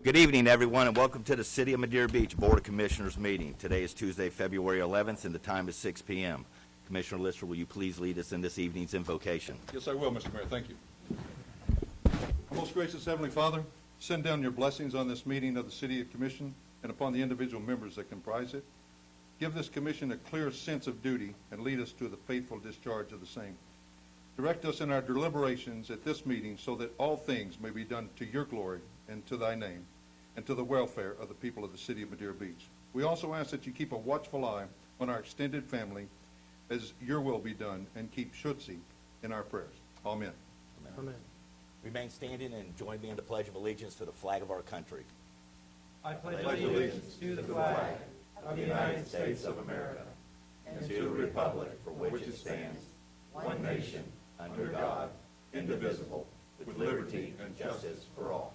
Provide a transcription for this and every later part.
Good evening, everyone, and welcome to the City of Madeira Beach Board of Commissioners meeting. Today is Tuesday, February 11th, and the time is 6 p.m. Commissioner Lister, will you please lead us in this evening's invocation? Yes, I will, Mr. Mayor. Thank you. Our most gracious Heavenly Father, send down your blessings on this meeting of the City Commission and upon the individual members that comprise it. Give this commission a clear sense of duty and lead us to the faithful discharge of the same. Direct us in our deliberations at this meeting so that all things may be done to your glory and to thy name and to the welfare of the people of the City of Madeira Beach. We also ask that you keep a watchful eye on our extended family as your will be done, and keep Schutze in our prayers. Amen. Amen. Amen. Remain standing and join me in the Pledge of Allegiance to the flag of our country. I pledge allegiance to the flag of the United States of America and to the republic for which it stands, one nation, under God, indivisible, with liberty and justice for all.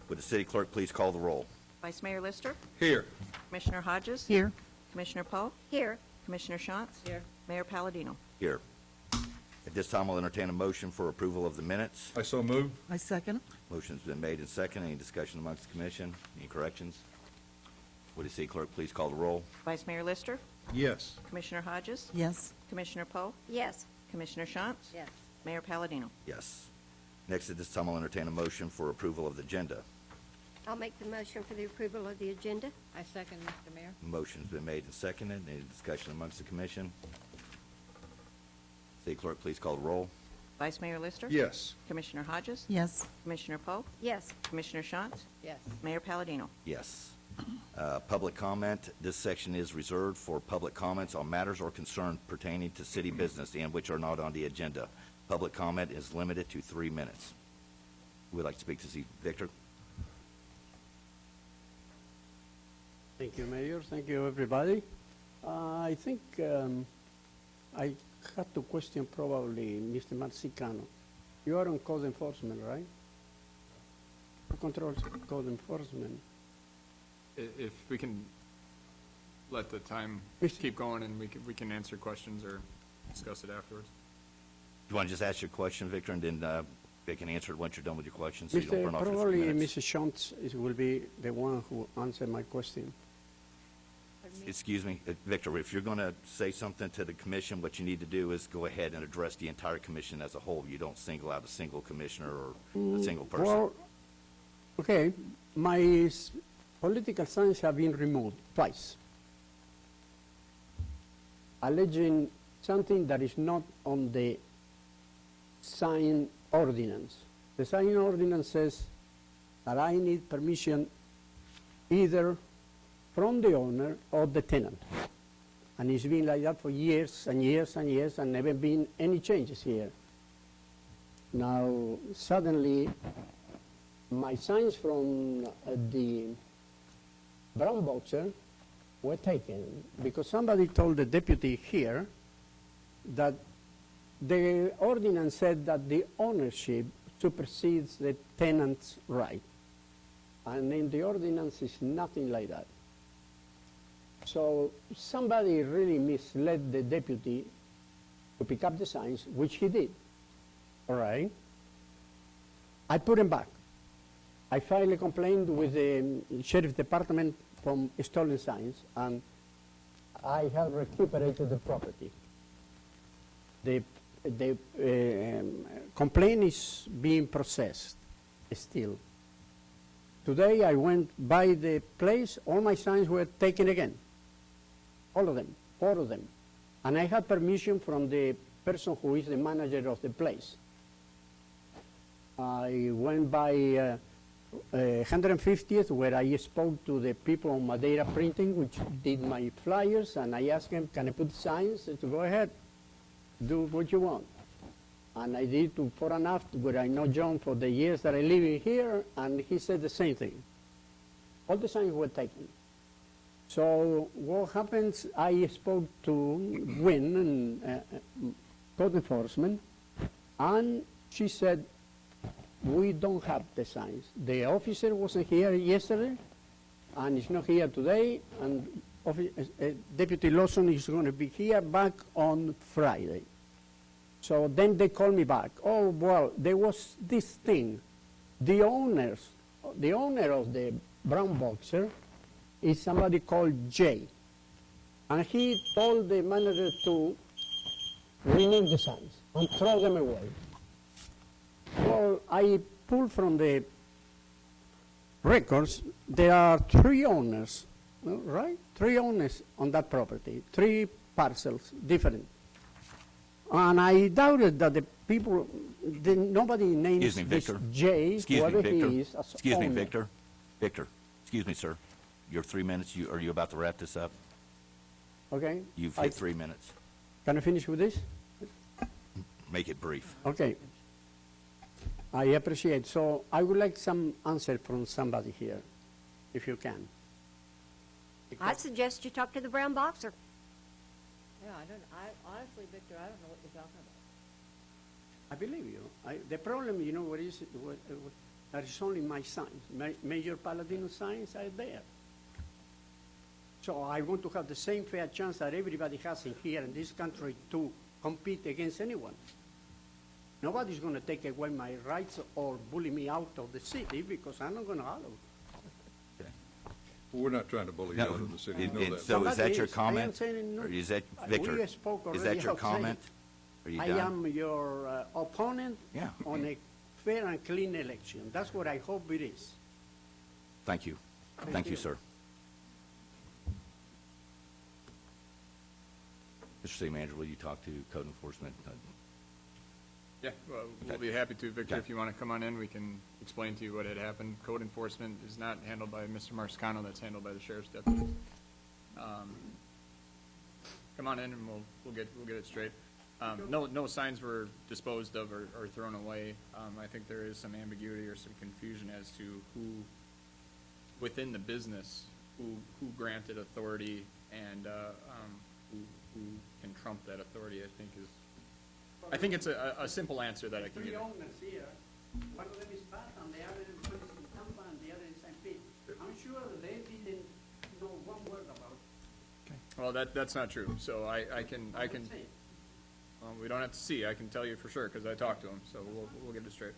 Would the city clerk please call the roll? Vice Mayor Lister? Here. Commissioner Hodges? Here. Commissioner Poe? Here. Commissioner Shantz? Here. Mayor Palladino? Here. At this time, I'll entertain a motion for approval of the minutes. I so move. I second. Motion's been made and seconded. Any discussion amongst the commission? Any corrections? Would the city clerk please call the roll? Vice Mayor Lister? Yes. Commissioner Hodges? Yes. Commissioner Poe? Yes. Commissioner Shantz? Yes. Mayor Palladino? Yes. Next, at this time, I'll entertain a motion for approval of the agenda. I'll make the motion for the approval of the agenda. I second, Mr. Mayor. Motion's been made and seconded. Any discussion amongst the commission? City clerk, please call the roll. Vice Mayor Lister? Yes. Commissioner Hodges? Yes. Commissioner Poe? Yes. Commissioner Shantz? Yes. Mayor Palladino? Yes. Public comment. This section is reserved for public comments on matters or concerns pertaining to city business and which are not on the agenda. Public comment is limited to 3 minutes. Who would like to speak to see Victor? Thank you, Mayor. Thank you, everybody. I think I had to question probably Mr. Marsicano. You are on code enforcement, right? Who controls code enforcement? If we can let the time keep going and we can answer questions or discuss it afterwards. You want to just ask your question, Victor, and then they can answer it once you're done with your question, so you don't Mr. run off for 3 Probably minutes. Mrs. Shantz will be the one who answered my question. Excuse me, Victor, if you're going to say something to the commission, what you need to do is go ahead and address the entire commission as a whole. You don't single out a single commissioner or a single person. Well, okay, my political signs have been removed twice, alleging something that is not on the sign ordinance. The sign ordinance says that I need permission either from the owner or the tenant. And it's been like that for years and years and years, and never been any changes here. Now, suddenly, my signs from the brown boxer were taken because somebody told the deputy here that the ordinance said that the ownership supersedes the tenant's right. And in the ordinance is nothing like that. So somebody really misled the deputy to pick up the signs, which he did. All right. I put him back. I filed a complaint with the sheriff department from stolen signs, and I have recuperated the property. The complaint is being processed still. Today I went by the place, all my signs were taken again. All of them, 4 of them. And I had permission from the person who is the manager of the place. I went by 150th, where I spoke to the people on Madeira Printing, which did my flyers, and I asked them, can I put signs? They said, go ahead, do what you want. And I did to 4.5, where I know John for the years that I live in here, and he said the same thing. All the signs were taken. So what happens, I spoke to Wynn, and code enforcement, and she said, we don't have the signs. The officer wasn't here yesterday, and is not here today, and Deputy Lawson is going to be here back on Friday. So then they called me back. Oh, well, there was this thing. The owner of the brown boxer is somebody called Jay. And he told the manager to remove the signs and throw them away. Well, I pulled from the records, there are 3 owners, right? 3 owners on that property, 3 parcels, different. And I doubted that the people, nobody names Excuse me, this Victor. Jay, Excuse me, whoever Victor. he is, as Excuse me, owner. Victor. Victor, excuse me, sir. Your 3 minutes, are you about to wrap this up? Okay? You've hit 3 minutes. Can I finish with this? Make it brief. Okay. I appreciate. So I would like some answer from somebody here, if you can. I suggest you talk to the brown boxer. Yeah, honestly, Victor, I don't know what you're talking about. I believe you. The problem, you know, what is, that is only my signs. Major Paladino signs are there. So I want to have the same fair chance that everybody has in here in this country to compete against anyone. Nobody's going to take away my rights or bully me out of the city because I'm not going to allow it. Well, we're not trying to bully you out of the city, you know that. So is that your Somebody is. I am comment? saying no. Or is that, We Victor, spoke is already that your outside. comment? Are you I done? am your opponent Yeah. on a fair and clean election. That's what I hope it is. Thank you. Thank you, sir. Mr. City Manager, will you talk to code enforcement? Yeah, well, we'll Okay. be happy to. Victor, Okay. if you want to come on in, we can explain to you what had happened. Code enforcement is not handled by Mr. Marsicano, that's handled by the sheriff's deputies. Come on in and we'll get it straight. No signs were disposed of or thrown away. I think there is some ambiguity or some confusion as to who, within the business, who granted authority and who can trump that authority, I think it's a simple answer that I can give. 3 owners here. One of them is Pat, and the other one is in Tampa, and the other is St. Pete. I'm sure they didn't know one word about it. Well, that's not true. So I can, I would say. we don't have to see. I can tell you for sure because I talked to him. So we'll get it straight.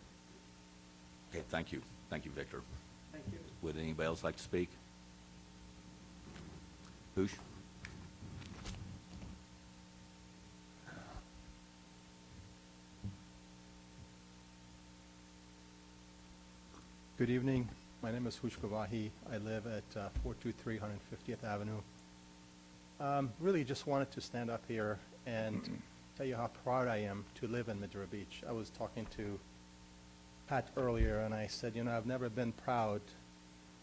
Okay, thank you. Thank you, Victor. Thank you. Would anybody else like to speak? Hoosh? Good evening. My name is Hush Gavahi. I live at 423 150th Avenue. Really just wanted to stand up here and tell you how proud I am to live in Madeira Beach. I was talking to Pat earlier, and I said, you know, I've never been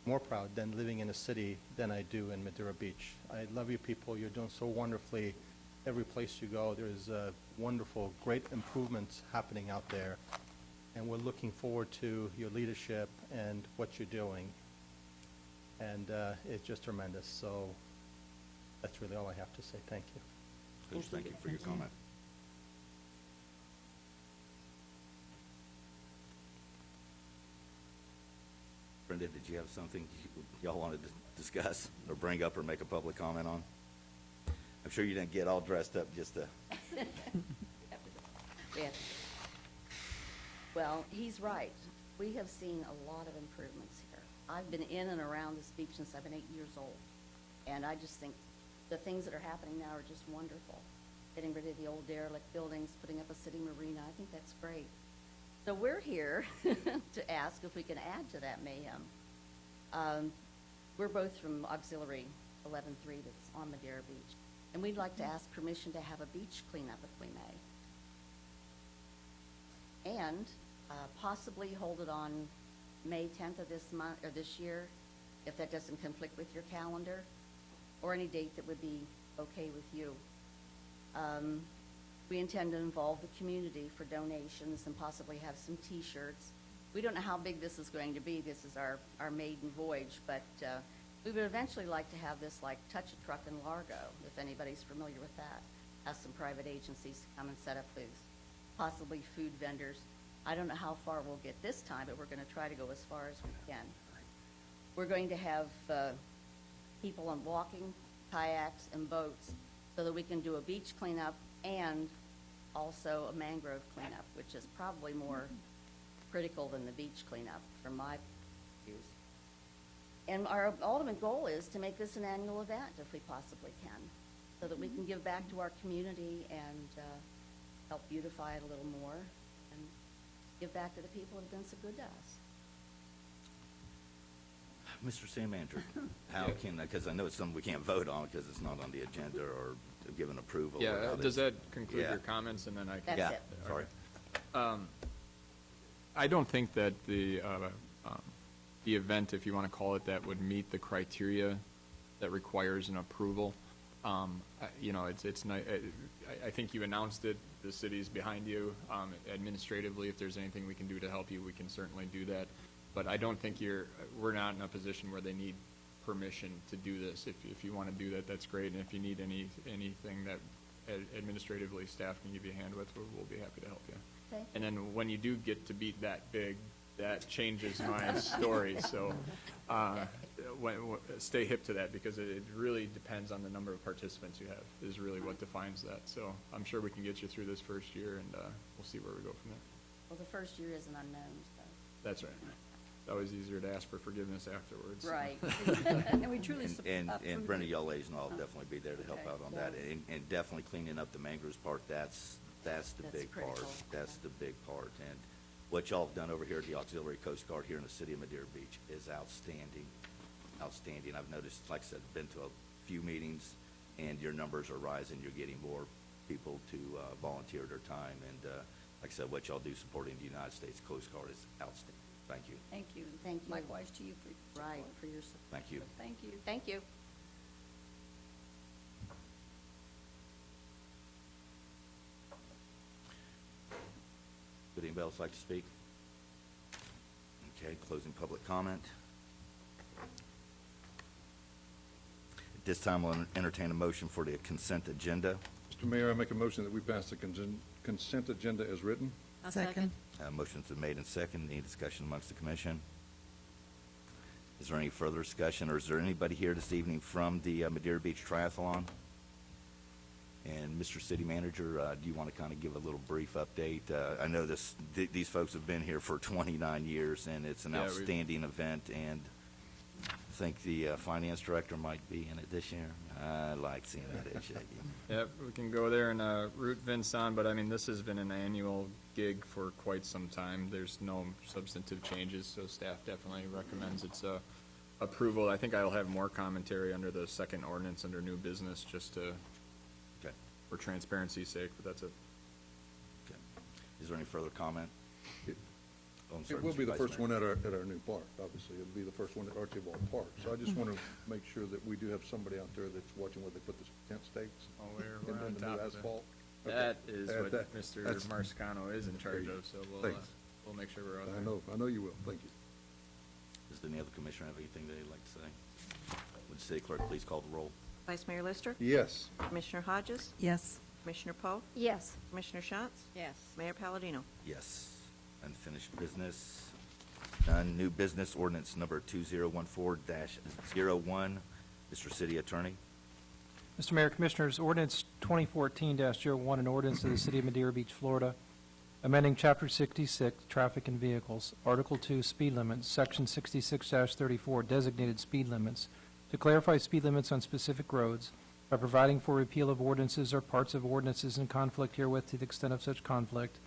more proud than living in a city than I do in Madeira Beach. I love you people. You're doing so wonderfully. Every place you go, there's wonderful, great improvements happening out there. And we're looking forward to your leadership and what you're doing. And it's just tremendous. So that's really all I have to say. Thank you. Hoosh, thank you for your comment. Brenda, did you have something y'all wanted to discuss or bring up or make a public comment on? I'm sure you didn't get all dressed up just to... Yeah. Well, he's right. We have seen a lot of improvements here. I've been in and around this beach since I've been 8 years old. And I just think the things that are happening now are just wonderful. Getting rid of the old derelict buildings, putting up a city marina, I think that's great. So we're here to ask if we can add to that mayhem. We're both from Auxiliary 11-3 that's on Madeira Beach. And we'd like to ask permission to have a beach cleanup if we may. And possibly hold it on May 10th of this month, or this year, if that doesn't conflict with your calendar, or any date that would be okay with you. We intend to involve the community for donations and possibly have some T-shirts. We don't know how big this is going to be. This is our maiden voyage, but we would eventually like to have this like Touch a Truck in Largo, if anybody's familiar with that. Ask some private agencies to come and set up booths, possibly food vendors. I don't know how far we'll get this time, but we're going to try to go as far as we can. We're going to have people on walking kayaks, and boats, so that we can do a beach cleanup and also a mangrove cleanup, which is probably more critical than the beach cleanup from my views. And our ultimate goal is to make this an annual event if we possibly can, so that we can give back to our community and help beautify it a little more and give back to the people who have been so good to us. Mr. City Manager, how can, because I know it's something we can't vote on because it's not on the agenda or given approval. or Yeah, how does this- that conclude Yeah. your comments, and then I can? That's Yeah, it. sorry. I don't think that the event, if you want to call it that, would meet the criteria that requires an approval. You know, it's not, I think you announced it, the city's behind you. Administratively, if there's anything we can do to help you, we can certainly do that. But I don't think we're not in a position where they need permission to do this. If you want to do that, that's great, and if you need anything that administratively staff can give you a hand with, we'll be happy to help you. Okay. And then when you do get to be that big, that changes my story, so stay hip to that, because it really depends on the number of participants you have, is really what defines that. So I'm sure we can get you through this first year, and we'll see where we go from there. Well, the first year is an unknown, so. That's right. It's always easier to ask for forgiveness afterwards. Right. And we truly And Brenda Yolays and I'll definitely be there to help Okay. out on that. And definitely cleaning up the mangroves part, that's the That's big part. critical. That's the big part. And what y'all have done over here at the Auxiliary Coast Guard here in the city of Madeira Beach is outstanding. Outstanding. I've noticed, like I said, been to a few meetings, and your numbers are rising. You're getting more people to volunteer their time. And like I said, what y'all do supporting the United States Coast Guard is outstanding. Thank you. Thank you. Thank you. Likewise to you for your support. Right, for your support. Thank you. Thank you. Thank you. Would anybody else like to speak? Okay, closing public comment. At this time, we'll entertain a motion for the consent agenda. Mr. Mayor, I make a motion that we pass the consent agenda as written. Second. Motion's been made and seconded. Any discussion amongst the commission? Is there any further discussion, or is there anybody here this evening from the Madeira Beach Triathlon? And Mr. City Manager, do you want to kind of give a little brief update? I know these folks have been here for 29 years, and it's an Yeah, outstanding event, and I think the finance director might be in it this year. I like seeing that head shaking. Yep, we can go there and root Vince on, but I mean, this has been an annual gig for quite some time. There's no substantive changes, so staff definitely recommends its approval. I think I'll have more commentary under the second ordinance under new business, just to, Okay. for transparency's sake, but that's it. Okay. Is there any further comment? Oh, I'm sorry, It will Mr. be the Vice first Mayor. one at our new park, obviously. It'll be the first one at Archibald Park. So I just want to make sure that we do have somebody out there that's watching where they put the tent stakes. Oh, we're and on the top new of it. asphalt. Okay. That is what that's- Mr. that's- Marsicano is in charge There you of, so Thanks. we'll make sure we're out there. I know you will. Thank you. Does any other commissioner have anything they'd like to say? Would the city clerk please call the roll? Vice Mayor Lister? Yes. Commissioner Hodges? Yes. Commissioner Poe? Yes. Commissioner Shantz? Yes. Mayor Palladino? Yes. Unfinished business. None. New business, ordinance number 2014-01. Mr. City Attorney. Mr. Mayor, Commissioners, ordinance 2014-01, an ordinance of the City of Madeira Beach, Florida, amending Chapter 66, Traffic and Vehicles, Article 2, Speed Limits, Section 66-34, Designated Speed Limits, to clarify speed limits on specific roads by providing for repeal of ordinances or parts of ordinances in conflict herewith to the extent of such conflict,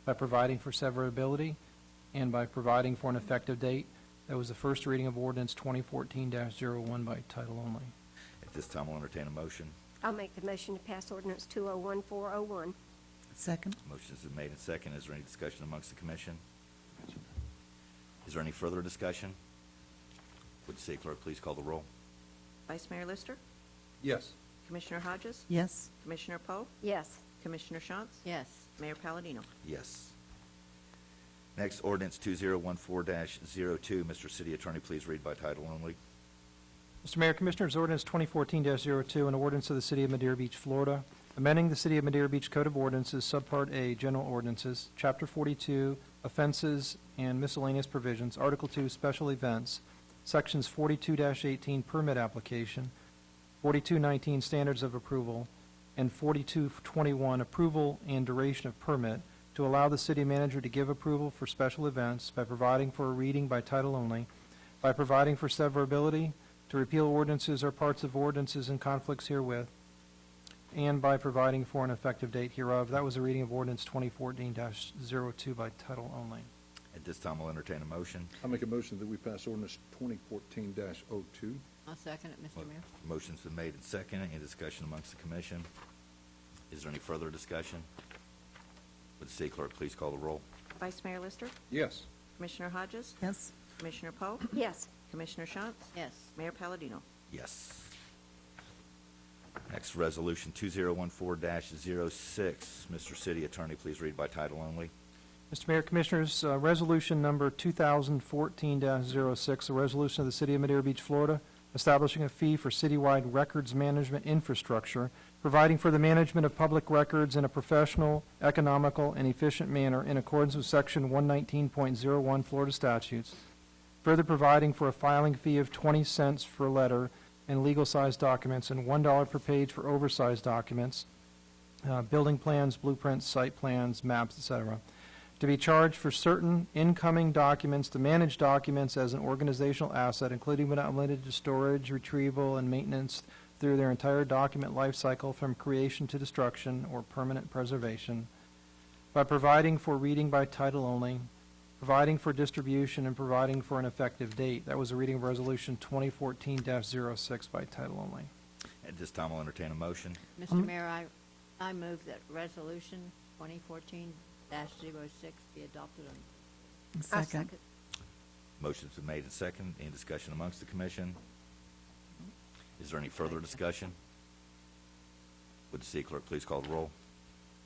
by providing for severability, and by providing for an effective date. That was the first reading of ordinance 2014-01 by title only. At this time, I'll entertain a motion. I'll make the motion to pass ordinance 201401. Second. Motion's been made and seconded. Is there any discussion amongst the commission? Is there any further discussion? Would the city clerk please call the roll? Vice Mayor Lister? Yes. Commissioner Hodges? Yes. Commissioner Poe? Yes. Commissioner Shantz? Yes. Mayor Palladino? Yes. Next, ordinance 2014-02. Mr. City Attorney, please read by title only. Mr. Mayor, Commissioners, ordinance 2014-02, an ordinance of the City of Madeira Beach, Florida, amending the City of Madeira Beach Code of Ordinances, Subpart A, General Ordinances, Chapter 42, Offenses and Miscellaneous Provisions, Article 2, Special Events, Sections 42-18, Permit Application, 4219 standards of approval, and 4221 approval and duration of permit to allow the city manager to give approval for special events by providing for a reading by title only, by providing for severability, to repeal ordinances or parts of ordinances in conflicts herewith, and by providing for an effective date hereof. That was a reading of ordinance 2014-02 by title only. At this time, I'll entertain a motion. I'll make a motion that we pass ordinance 2014-02. I'll second it, Mr. Mayor. Motion's been made and seconded. Any discussion amongst the commission? Is there any further discussion? Would the city clerk please call the roll? Vice Mayor Lister, Yes. Commissioner Hodges, Yes. Commissioner Poe, Yes. Commissioner Shantz, Yes. Mayor Palladino. Yes. Next, Resolution 2014-06. Mr. City Attorney, please read by title only. Mr. Mayor, Commissioners, Resolution Number 2014-06, a resolution of the City of Madeira Beach, Florida, establishing a fee for citywide records management infrastructure, providing for the management of public records in a professional, economical, and efficient manner in accordance with Section 119.01 Florida statutes, further providing for a filing fee of 20 cents for a letter and legal-sized documents and $1 per page for oversized documents, building plans, blueprints, site plans, maps, etc., to be charged for certain incoming documents, to manage documents as an organizational asset, including but not limited to storage, retrieval, and maintenance through their entire document life cycle from creation to destruction or permanent preservation, by providing for reading by title only, providing for distribution, and providing for an effective date. That was a reading of Resolution 2014-06 by title only. At this time, I'll entertain a motion. Mr. Mayor, I move that Resolution 2014-06 be adopted on. Second. Motion's been made and seconded. Any discussion amongst the commission? Is there any further discussion? Would the city clerk please call the roll?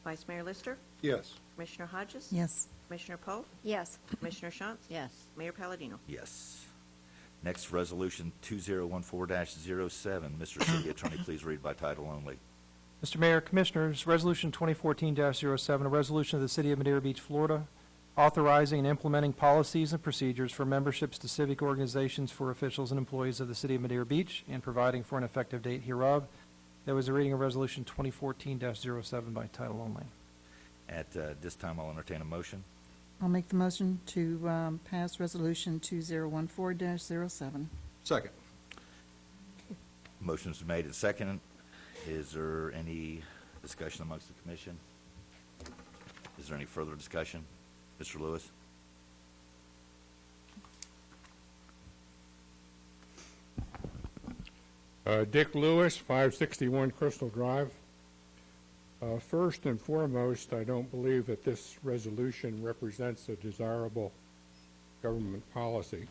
Vice Mayor Lister, Yes. Commissioner Hodges, Yes. Commissioner Poe, Yes. Commissioner Shantz, Yes. Mayor Palladino. Yes. Next, Resolution 2014-07. Mr. City Attorney, please read by title only. Mr. Mayor, Commissioners, Resolution 2014-07, a resolution of the City of Madeira Beach, Florida, authorizing and implementing policies and procedures for memberships to civic organizations for officials and employees of the City of Madeira Beach and providing for an effective date hereof. There was a reading of Resolution 2014-07 by title only. At this time, I'll entertain a motion. I'll make the motion to pass Resolution 2014-07. Second. Motion's been made and seconded. Is there any discussion amongst the commission? Is there any further discussion? Mr. Lewis? Dick Lewis, 561 Crystal Drive. First and foremost, I don't believe that this resolution represents a desirable government policy.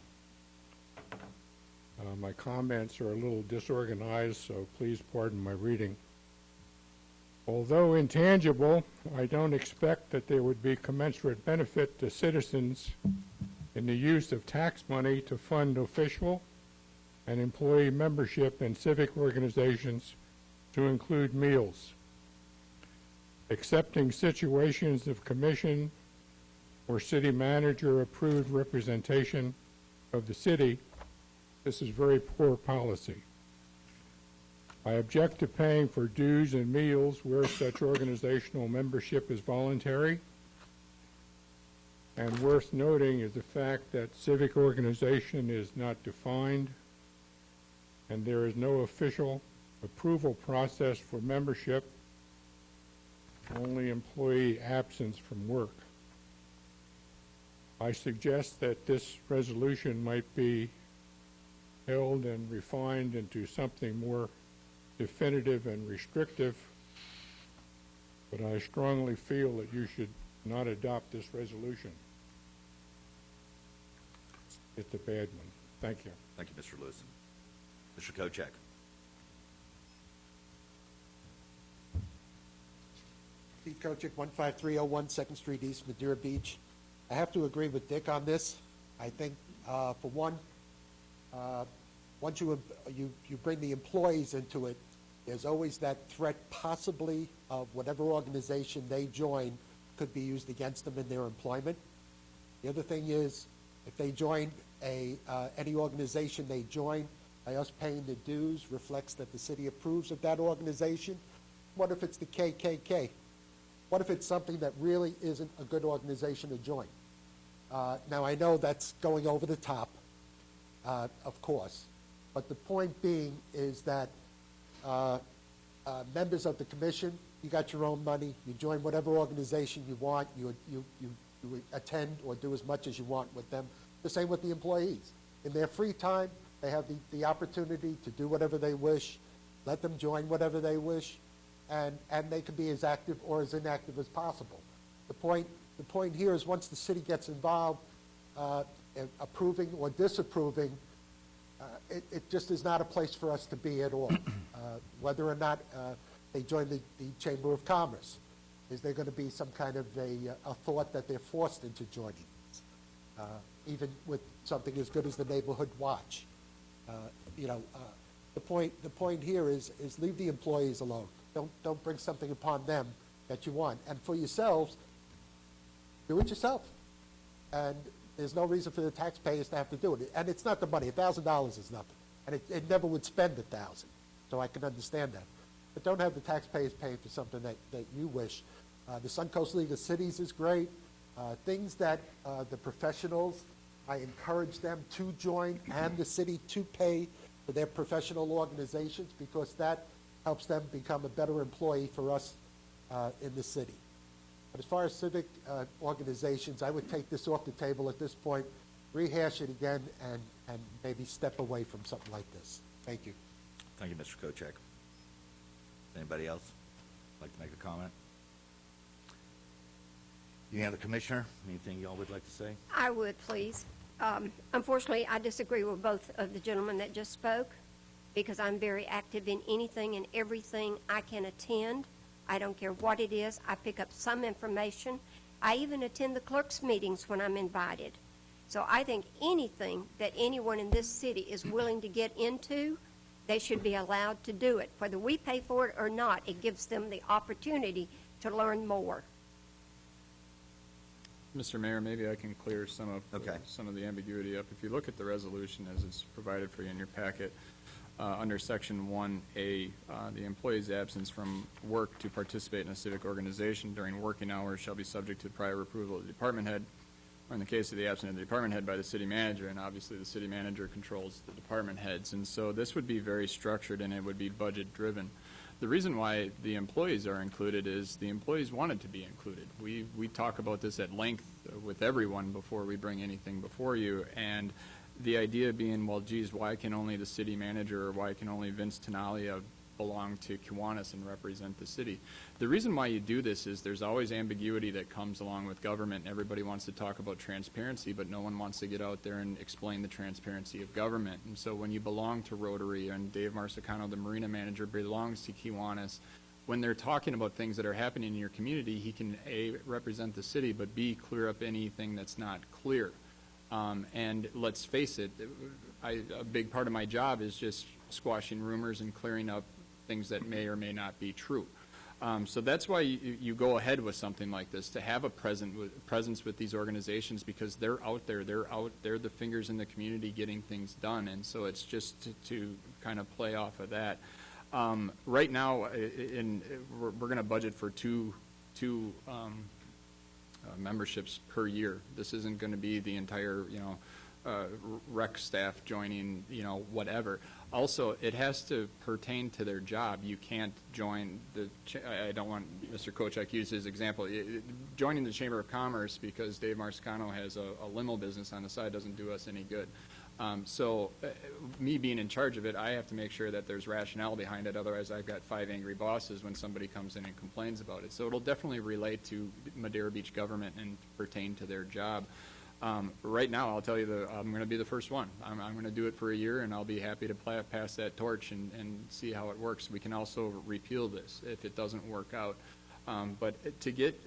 My comments are a little disorganized, so please pardon my reading. Although intangible, I don't expect that there would be commensurate benefit to citizens in the use of tax money to fund official and employee membership in civic organizations, to include meals. Accepting situations of commission or city manager approved representation of the city, this is very poor policy. I object to paying for dues and meals where such organizational membership is voluntary. And worth noting is the fact that civic organization is not defined, and there is no official approval process for membership, only employee absence from work. I suggest that this resolution might be held and refined into something more definitive and restrictive, but I strongly feel that you should not adopt this resolution. It's a bad one. Thank you. Thank you, Mr. Lewis. Mr. Kochek? Steve Kochek, 15301 2nd Street East, Madeira Beach. I have to agree with Dick on this. I think, for one, once you bring the employees into it, there's always that threat possibly of whatever organization they join could be used against them in their employment. The other thing is, if they join any organization they join, by us paying the dues reflects that the city approves of that organization? What if it's the KKK? What if it's something that really isn't a good organization to join? Now, I know that's going over the top, of course, but the point being is that members of the commission, you got your own money, you join whatever organization you want, you attend or do as much as you want with them. The same with the employees. In their free time, they have the opportunity to do whatever they wish, let them join whatever they wish, and they can be as active or as inactive as possible. The point here is once the city gets involved, approving or disapproving, it just is not a place for us to be at all. Whether or not they join the Chamber of Commerce, is there going to be some kind of a thought that they're forced into joining? Even with something as good as the Neighborhood Watch. The point here is leave the employees alone. Don't bring something upon them that you want. And for yourselves, do it yourself. And there's no reason for the taxpayers to have to do it. And it's not the money. $1,000 is nothing. And it never would spend $1,000. So I can understand that. But don't have the taxpayers pay for something that you wish. The Suncoast League of Cities is great. Things that the professionals, I encourage them to join and the city to pay for their professional organizations because that helps them become a better employee for us in the city. But as far as civic organizations, I would take this off the table at this point, rehash it again, and maybe step away from something like this. Thank you. Thank you, Mr. Kochek. Anybody else like to make a comment? Any other commissioner? Anything y'all would like to say? I would, please. Unfortunately, I disagree with both of the gentlemen that just spoke because I'm very active in anything and everything I can attend. I don't care what it is. I pick up some information. I even attend the clerk's meetings when I'm invited. So I think anything that anyone in this city is willing to get into, they should be allowed to do it. Whether we pay for it or not, it gives them the opportunity to learn more. Mr. Mayor, maybe I can clear some of the ambiguity up. If you look at the resolution as it's provided for you in your packet, under Section 1A, the employee's absence from work to participate in a civic organization during working hours shall be subject to prior approval of the department head, or in the case of the absence of the department head, by the city manager, and obviously the city manager controls the department heads. And so this would be very structured and it would be budget-driven. The reason why the employees are included is the employees wanted to be included. We talk about this at length with everyone before we bring anything before you, and the idea being, well, geez, why can only the city manager or why can only Vince Tenalia belong to Kiwanis and represent the city? The reason why you do this is there's always ambiguity that comes along with government. Everybody wants to talk about transparency, but no one wants to get out there and explain the transparency of government. And so when you belong to Rotary, and Dave Marsicano, the marina manager, belongs to Kiwanis, when they're talking about things that are happening in your community, he can A, represent the city, but B, clear up anything that's not clear. And let's face it, a big part of my job is just squashing rumors and clearing up things that may or may not be true. So that's why you go ahead with something like this, to have a presence with these organizations, because they're out there, they're the fingers in the community getting things done, and so it's just to kind of play off of that. Right now, we're going to budget for two memberships per year. This isn't going to be the entire, rec staff joining, whatever. Also, it has to pertain to their job. You can't join I don't want Mr. Kochek to use his example. Joining the Chamber of Commerce because Dave Marsicano has a limo business on the side doesn't do us any good. So me being in charge of it, I have to make sure that there's rationale behind it. Otherwise, I've got 5 angry bosses when somebody comes in and complains about it. So it'll definitely relate to Madera Beach government and pertain to their job. Right now, I'll tell you I'm going to be the first one. I'm going to do it for a year, and I'll be happy to pass that torch and see how it works. We can also repeal this if it doesn't work out. But to get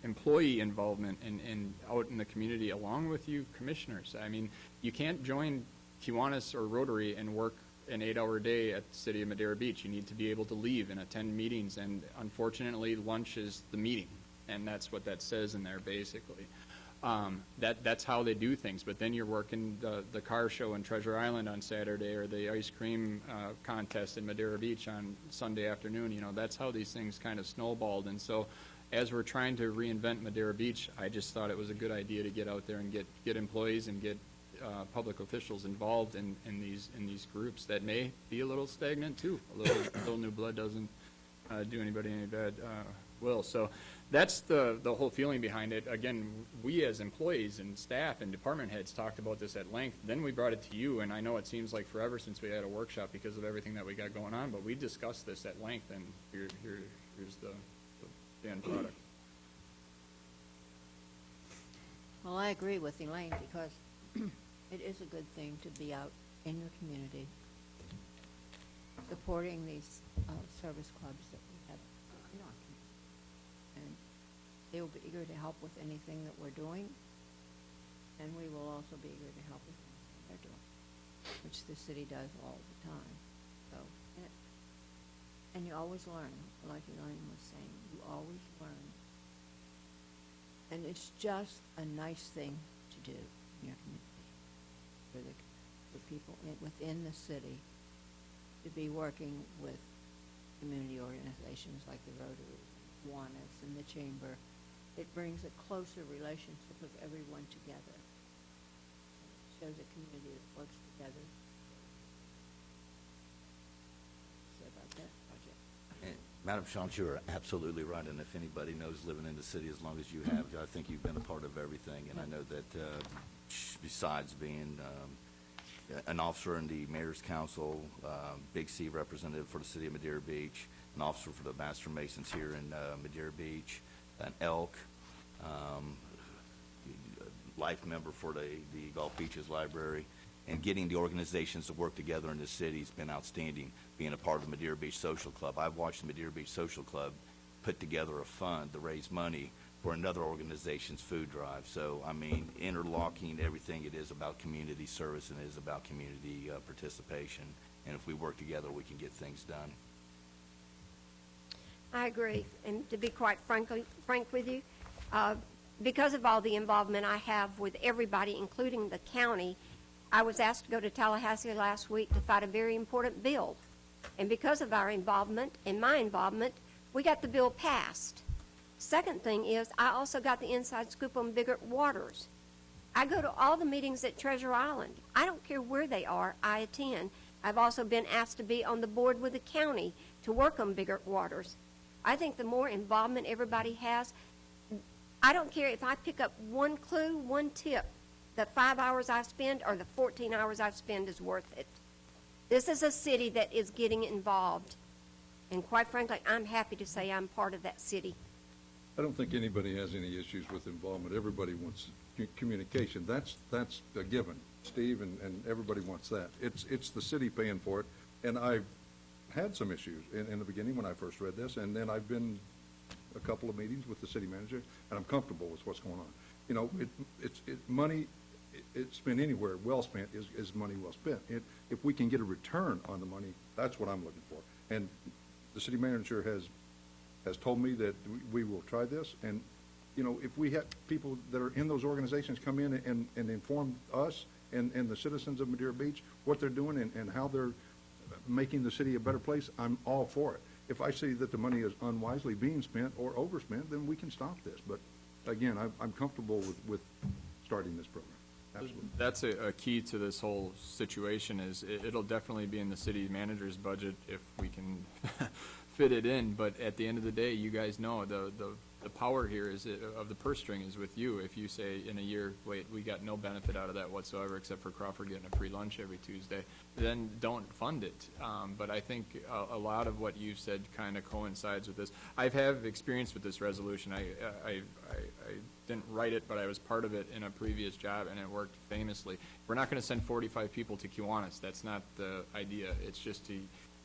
employee involvement and out in the community along with you commissioners, I mean, you can't join Kiwanis or Rotary and work an 8-hour day at the city of Madera Beach. You need to be able to leave and attend meetings, and unfortunately, lunch is the meeting, and that's what that says in there basically. That's how they do things. But then you're working the car show in Treasure Island on Saturday, or the ice cream contest in Madeira Beach on Sunday afternoon. You know, that's how these things kind of snowballed. And so as we're trying to reinvent Madeira Beach, I just thought it was a good idea to get out there and get employees and get public officials involved in these groups that may be a little stagnant too. A little new blood doesn't do anybody any bad will. So that's the whole feeling behind it. Again, we as employees and staff and department heads talked about this at length. Then we brought it to you, and I know it seems like forever since we had a workshop because of everything that we got going on, but we discussed this at length, and here's the end product. Well, I agree with Elaine, because it is a good thing to be out in your community, supporting these service clubs that we have in our community. And they will be eager to help with anything that we're doing, and we will also be eager to help with anything they're doing, which the city does all the time. So, and you always learn, like Elaine was saying, you always learn. And it's just a nice thing to do in your community, for people within the city to be working with community organizations like the Rotary, Kiwanis, and the Chamber. It brings a closer relationship of everyone together. It shows a community that works together. Say about that project. And Madam Shantz, you're absolutely right, and if anybody knows living in the city as long as you have, I think you've been a part of everything, and I know that besides being an officer in the Mayor's Council, Big C representative for the city of Madeira Beach, an officer for the Master Masons here in Madeira Beach, an ELK, life member for the Gulf Beaches Library, and getting the organizations to work together in the city has been outstanding, being a part of the Madeira Beach Social Club. I've watched the Madeira Beach Social Club put together a fund to raise money for another organization's food drive. So, I mean, interlocking everything, it is about community service and it is about community participation. And if we work together, we can get things done. I agree, and to be quite frank with you, because of all the involvement I have with everybody, including the county, I was asked to go to Tallahassee last week to fight a very important bill. And because of our involvement and my involvement, we got the bill passed. Second thing is, I also got the inside scoop on Biggert Waters. I go to all the meetings at Treasure Island. I don't care where they are, I attend. I've also been asked to be on the board with the county to work on Biggert Waters. I think the more involvement everybody has, I don't care if I pick up one clue, one tip, the 5 hours I spend or the 14 hours I spend is worth it. This is a city that is getting involved. And quite frankly, I'm happy to say I'm part of that city. I don't think anybody has any issues with involvement. Everybody wants communication. That's a given. Steve and everybody wants that. It's the city paying for it. And I've had some issues in the beginning when I first read this, and then I've been a couple of meetings with the city manager, and I'm comfortable with what's going on. You know, money it's spent anywhere well spent is money well spent. If we can get a return on the money, that's what I'm looking for. And the city manager has told me that we will try this. And, you know, if we have people that are in those organizations come in and inform us and the citizens of Madeira Beach what they're doing and how they're making the city a better place, I'm all for it. If I see that the money is unwisely being spent or overspent, then we can stop this. But, again, I'm comfortable with starting this program. Absolutely. That's a key to this whole situation is it'll definitely be in the city manager's budget if we can fit it in. But at the end of the day, you guys know the power here is of the purse string is with you. If you say in a year, wait, we got no benefit out of that whatsoever except for Crawford getting a free lunch every Tuesday, then don't fund it. But I think a lot of what you said kind of coincides with this. I have experience with this resolution. I didn't write it, but I was part of it in a previous job, and it worked famously. We're not going to send 45 people to Kiwanis. That's not the idea. It's just to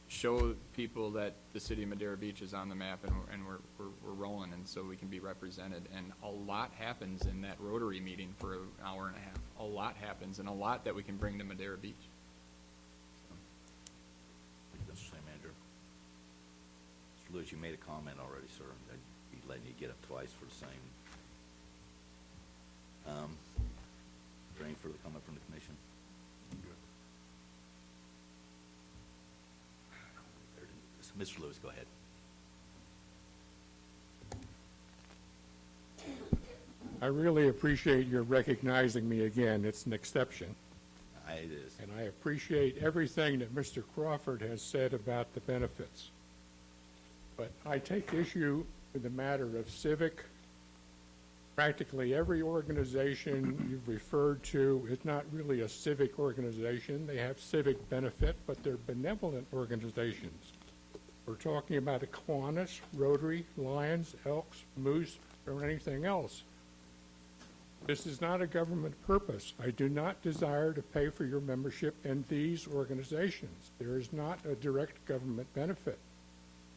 show people that the city of Madeira Beach is on the map and we're rolling, and so we can be represented. And a lot happens in that Rotary meeting for an hour and a half. A lot happens, and a lot that we can bring to Madeira Beach. Thank you, Mr. City Manager. Mr. Lewis, you made a comment already, sir. I'd be letting you get up twice for the same. Is there any further comment from the commission? Mr. Lewis, go ahead. I really appreciate your recognizing me again. It's an exception. It is. And I appreciate everything that Mr. Crawford has said about the benefits. But I take issue with the matter of civic. Practically every organization you've referred to is not really a civic organization. They have civic benefit, but they're benevolent organizations. We're talking about Aquinas, Rotary, Lions, Elks, Moose, or anything else. This is not a government purpose. I do not desire to pay for your membership in these organizations. There is not a direct government benefit,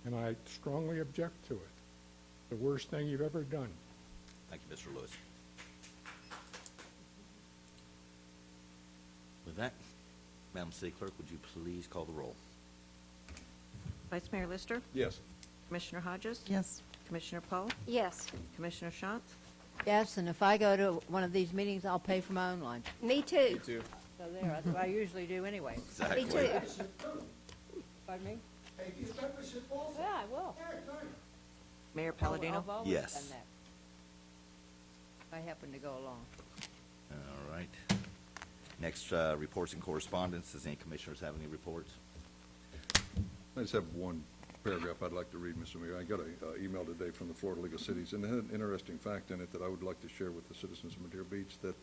and I strongly object to it. The worst thing you've ever done. Thank you, Mr. Lewis. With that, Madam City Clerk, would you please call the roll? Vice Mayor Lister? Yes. Commissioner Hodges? Yes. Commissioner Poe? Yes, Commissioner Shantz? Yes, and if I go to one of these meetings, I'll pay for my own lunch. me too. Me too. So there, that's what I usually do anyway. Exactly. Me too. Pardon me? Hey, do you membership also? Yeah, I will. Mayor Palladino? I've always Yes. done that. I happen to go along. All right. Next, reports and correspondence. Does any commissioners have any reports? I just have one paragraph I'd like to read, Mr. Mayor. I got an email today from the Florida League of Cities, and it had an interesting fact in it that I would like to share with the citizens of Madeira Beach, that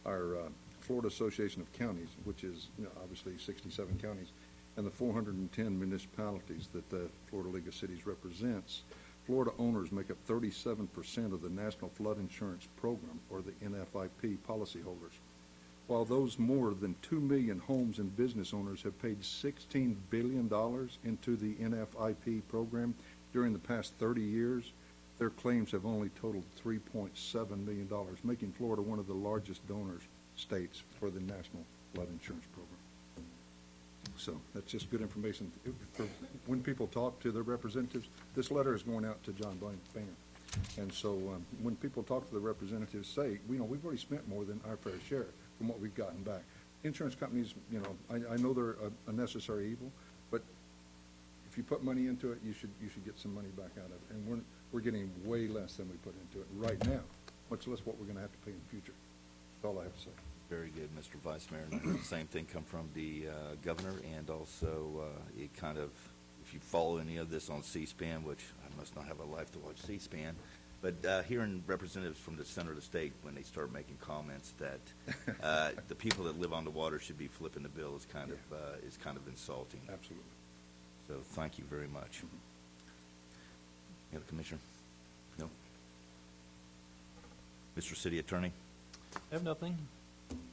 our Florida Association of Counties, which is obviously 67 counties, and the 410 municipalities that the Florida League of Cities represents, Florida owners make up 37% of the National Flood Insurance Program, or the NFIP policyholders. While those more than 2 million homes and business owners have paid $16 billion into the NFIP program during the past 30 years, their claims have only totaled $3.7 million, making Florida one of the largest donor states for the National Flood Insurance Program. So that's just good information. For when people talk to their representatives, this letter is going out to John Boehner. And so when people talk to the representatives, say, we've already spent more than our fair share from what we've gotten back. Insurance companies, I know they're a necessary evil, but if you put money into it, you should get some money back out of it. And we're getting way less than we put into it right now, much less what we're going to have to pay in the future. That's all I have to say. Very good, Mr. Vice Mayor. And I heard the same thing come from the governor, and also it kind of, if you follow any of this on C-SPAN, which I must not have a life to watch C-SPAN, but hearing representatives from the center of the state, when they start making comments that the people that live on the water should be flipping the bill is kind of insulting. Absolutely. So thank you very much. Any other commissioner? No? Mr. City Attorney? I have nothing.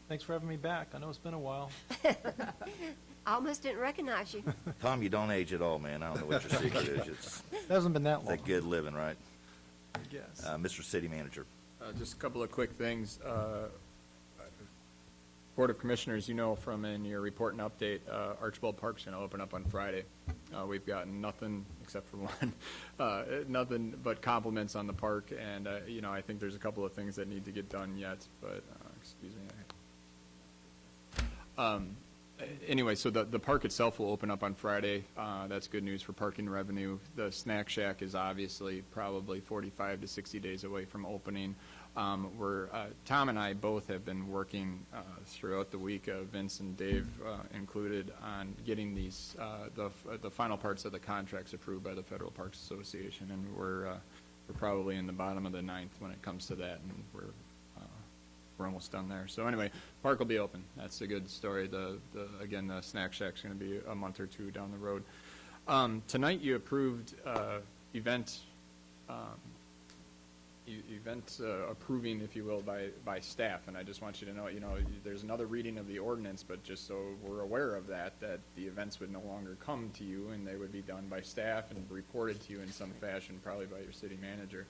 Thanks for having me back. I know it's been a while. I almost didn't recognize you. Tom, you don't age at all, man. I don't know what your secret is. It's It hasn't been that long. that good living, right? Yes. Mr. City Manager? Just a couple of quick things. Board of Commissioners, from in your report and update, Archibald Park's going to open up on Friday. We've gotten nothing except for one, nothing but compliments on the park, and I think there's a couple of things that need to get done yet. But excuse me. Anyway, so the park itself will open up on Friday. That's good news for parking revenue. The Snack Shack is obviously probably 45 to 60 days away from opening. Tom and I both have been working throughout the week, Vince and Dave included, on getting these the final parts of the contracts approved by the Federal Parks Association, and we're probably in the bottom of the ninth when it comes to that, and we're almost done there. So anyway, park will be open. That's a good story. Again, the Snack Shack's going to be a month or two down the road. Tonight you approved event approving, if you will, by staff, and I just want you to know, there's another reading of the ordinance, but just so we're aware of that the events would no longer come to you, and they would be done by staff and reported to you in some fashion, probably by your city manager.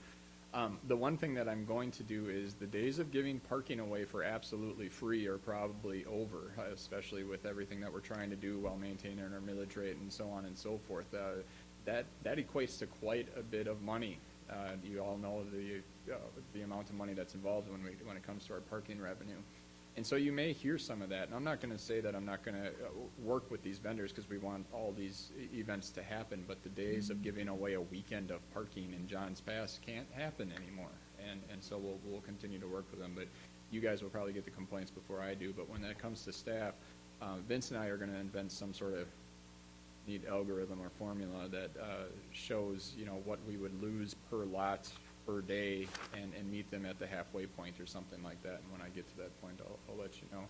The one thing that I'm going to do is the days of giving parking away for absolutely free are probably over, especially with everything that we're trying to do while maintaining our millage rate and so on and so forth. That equates to quite a bit of money You all know the amount of money that's involved when it comes to our parking revenue. And so you may hear some of that, and I'm not going to say that I'm not going to work with these vendors because we want all these events to happen, but the days of giving away a weekend of parking in John's Pass can't happen anymore. And so we'll continue to work with them, but you guys will probably get the complaints before I do. But when that comes to staff, Vince and I are going to invent some sort of neat algorithm or formula that shows, what we would lose per lot per day and meet them at the halfway point or something like that. And when I get to that point, I'll let you know.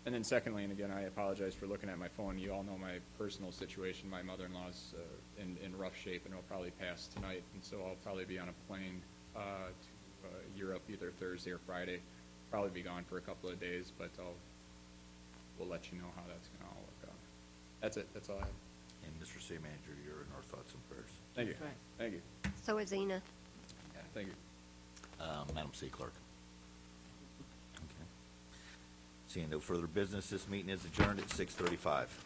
And then secondly, and again, I apologize for looking at my phone. You all know my personal situation. My mother-in-law's in rough shape, and it'll probably pass tonight. And so I'll probably be on a plane to Europe either Thursday or Friday. Probably be gone for a couple of days, but we'll let you know how that's going to all work out. That's it. That's all I have. And Mr. City Manager, you're in our thoughts and prayers. Thank you. That's right. Thank you. So is Ina. Yeah, thank you. Madam City Clerk. Okay. Seeing no further business, this meeting is adjourned at 6:35.